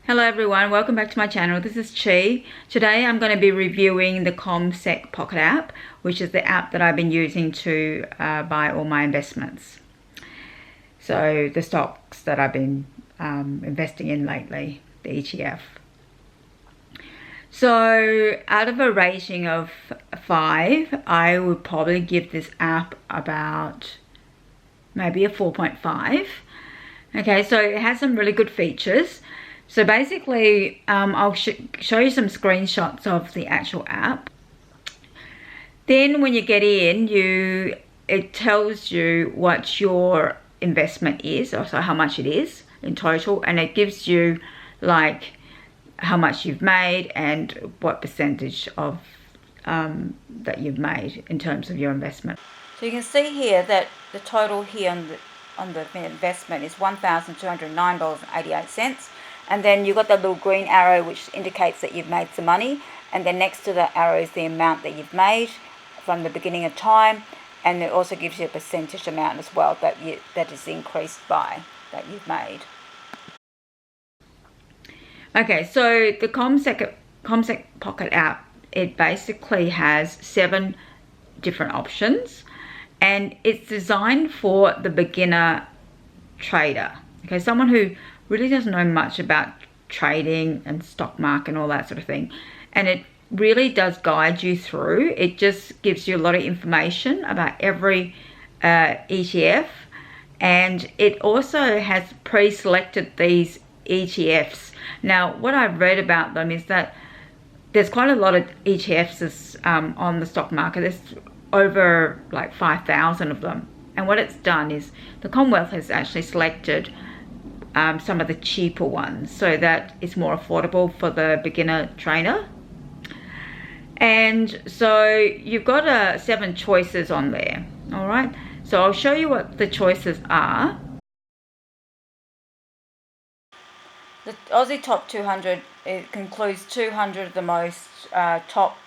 Hello everyone, welcome back to my channel. This is Chi. Today I'm going to be reviewing the commsec Pocket app, which is the app that I've been using to buy all my investments. So the stocks that I've been investing in lately, the ETF. So out of a rating of 5, I would probably give this app about maybe a 4.5. Okay, so it has some really good features. So basically, I'll show you some screenshots of the actual app. Then when you get in, it tells you what your investment is, also how much it is in total, and it gives you like how much you've made and what percentage of that you've made in terms of your investment. So you can see here that the total here on the investment is $1,209.88. And then you've got that little green arrow which indicates that you've made some money, and then next to the arrow is the amount that you've made from the beginning of time, and it also gives you a percentage amount as well that is increased by that you've made. Okay, so the commsec Pocket app, it basically has 7 different options, and it's designed for the beginner trader. Okay, someone who really doesn't know much about trading and stock market and all that sort of thing, and it really does guide you through. It just gives you a lot of information about every ETF, and it also has pre-selected these ETFs. Now what I've read about them is that there's quite a lot of ETFs on the stock market. There's over like 5,000 of them, and what it's done is the Commonwealth has actually selected some of the cheaper ones so that it's more affordable for the beginner trader. And so you've got 7 choices on there. All right, so I'll show you what the choices are. The Aussie Top 200, it includes 200 of the most top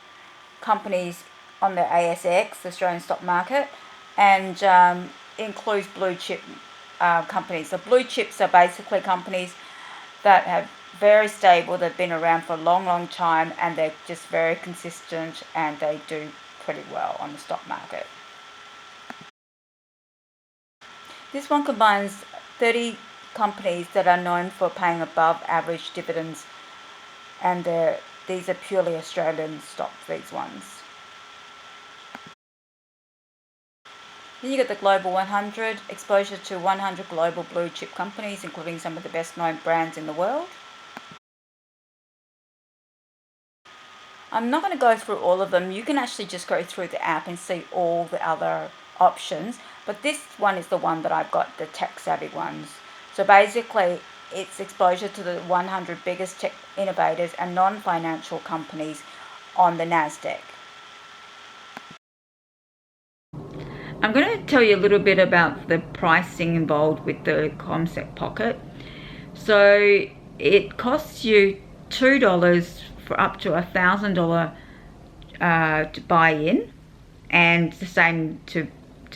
companies on the ASX, the Australian stock market, and includes blue chip companies. So blue chips are basically companies that have very stable, they've been around for a long time, and they're just very consistent, and they do pretty well on the stock market. This one combines 30 companies that are known for paying above average dividends, and these are purely Australian stocks, these ones. Then you get the Global 100, exposure to 100 global blue chip companies, including some of the best known brands in the world. I'm not going to go through all of them. You can actually just go through the app and see all the other options. But this one is the one that I've got, the tech savvy ones. So basically, it's exposure to the 100 biggest tech innovators and non-financial companies on the NASDAQ. I'm going to tell you a little bit about the pricing involved with the commsec Pocket. So it costs you $2 for up to $1,000 to buy in, and the same to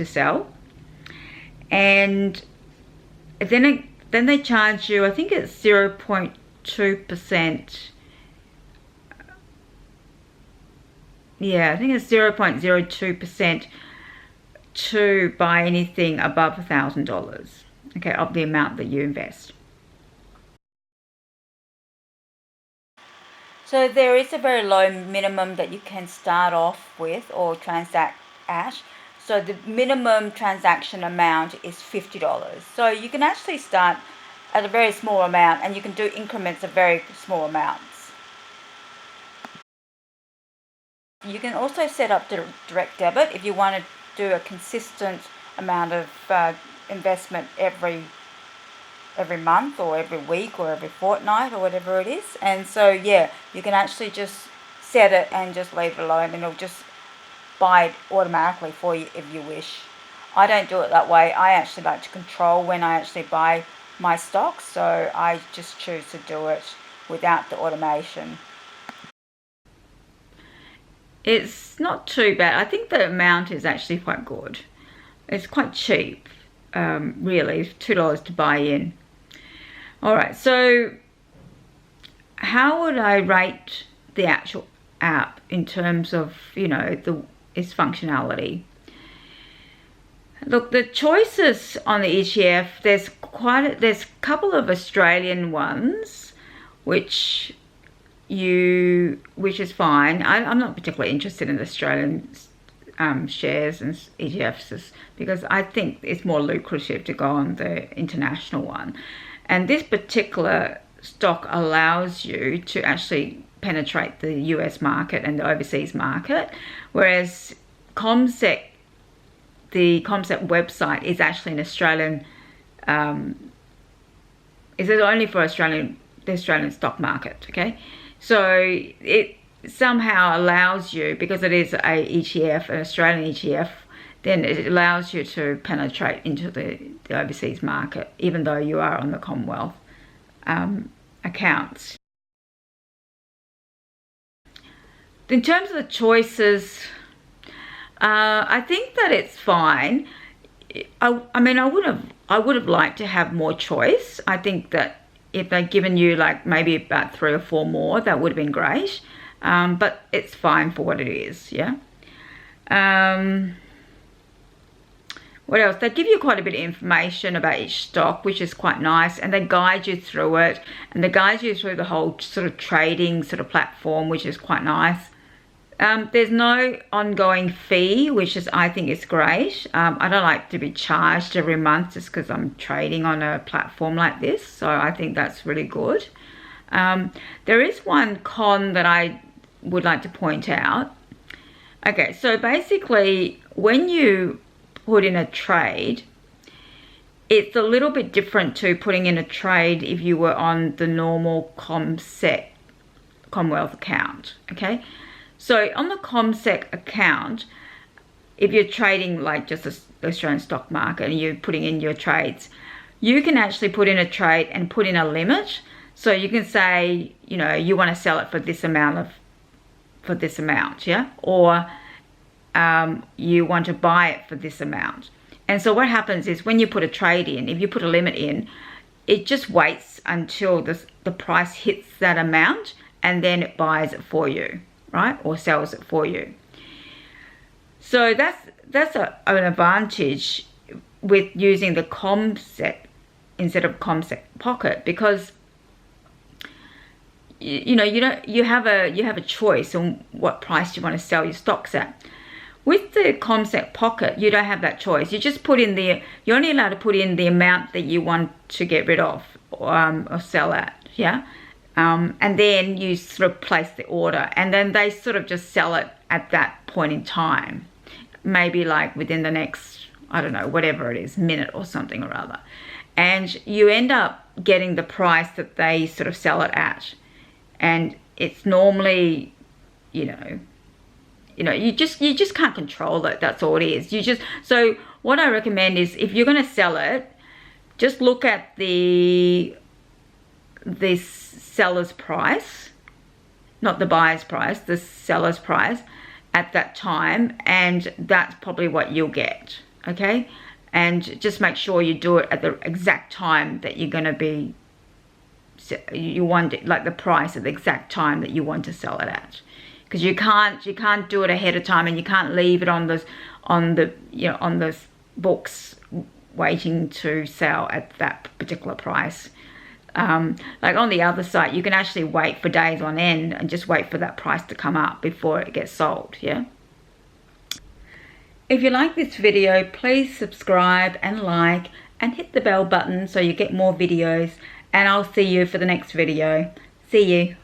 sell. And then they charge you, I think it's 0.2%. Yeah, I think it's 0.02% to buy anything above $1,000, okay, of the amount that you invest. So there is a very low minimum that you can start off with or transact at. So the minimum transaction amount is $50. So you can actually start at a very small amount, and you can do increments of very small amounts. You can also set up direct debit if you want to do a consistent amount of investment every month or every week or every fortnight or whatever it is. And so yeah, you can actually just set it and just leave it alone, and it'll just buy it automatically for you if you wish. I don't do it that way. I actually like to control when I actually buy my stocks, so I just choose to do it without the automation. It's not too bad. I think the amount is actually quite good. It's quite cheap, really, $2 to buy in. All right, so how would I rate the actual app in terms of, you know, its functionality? Look, the choices on the ETF, there's a couple of Australian ones which is fine. I'm not particularly interested in Australian shares and ETFs because I think it's more lucrative to go on the international one. And this particular stock allows you to actually penetrate the US market and the overseas market, whereas commsec, the commsec website is actually an Australian, is only for the Australian stock market, okay? So it somehow allows you, because it is a ETF, an Australian ETF, then it allows you to penetrate into the overseas market, even though you are on the Commonwealth accounts. In terms of the choices, I think that it's fine. I mean, I would have liked to have more choice. I think that if they'd given you like maybe about 3 or 4 more, that would have been great. But it's fine for what it is, yeah. What else? They give you quite a bit of information about each stock, which is quite nice, and they guide you through it, and they guide you through the whole sort of trading sort of platform, which is quite nice. There's no ongoing fee, which I think is great. I don't like to be charged every month just because I'm trading on a platform like this, so I think that's really good. There is one con that I would like to point out. Okay, so basically when you put in a trade, it's a little bit different to putting in a trade if you were on the normal commsec Commonwealth account, okay? So on the commsec account, if you're trading like just the Australian stock market and you're putting in your trades, you can actually put in a trade and put in a limit. So you can say, you know, you want to sell it for this amount, yeah? Or you want to buy it for this amount. And so what happens is when you put a trade in, if you put a limit in, it just waits until the price hits that amount and then it buys it for you, right? Or sells it for you. So that's an advantage with using the commsec instead of commsec Pocket, because you have a choice on what price you want to sell your stocks at. With the commsec Pocket, you don't have that choice. You just put in you're only allowed to put in the amount that you want to get rid of or sell at, yeah? And then you sort of place the order, and then they sort of just sell it at that point in time. Maybe like within the next, I don't know, whatever it is, minute or something or other. And you end up getting the price that they sort of sell it at. And it's normally, you just can't control it. That's all it is. So what I recommend is, if you're going to sell it, just look at the seller's price, not the buyer's price, the seller's price at that time, and that's probably what you'll get, okay? And just make sure you do it at the exact time that you're going to be, you want it, like the price at the exact time that you want to sell it at. Because you can't do it ahead of time, and you can't leave it on the books waiting to sell at that particular price. Like on the other side, you can actually wait for days on end and just wait for that price to come up before it gets sold, yeah? If you like this video, please subscribe and like and hit the bell button so you get more videos, and I'll see you for the next video. See you.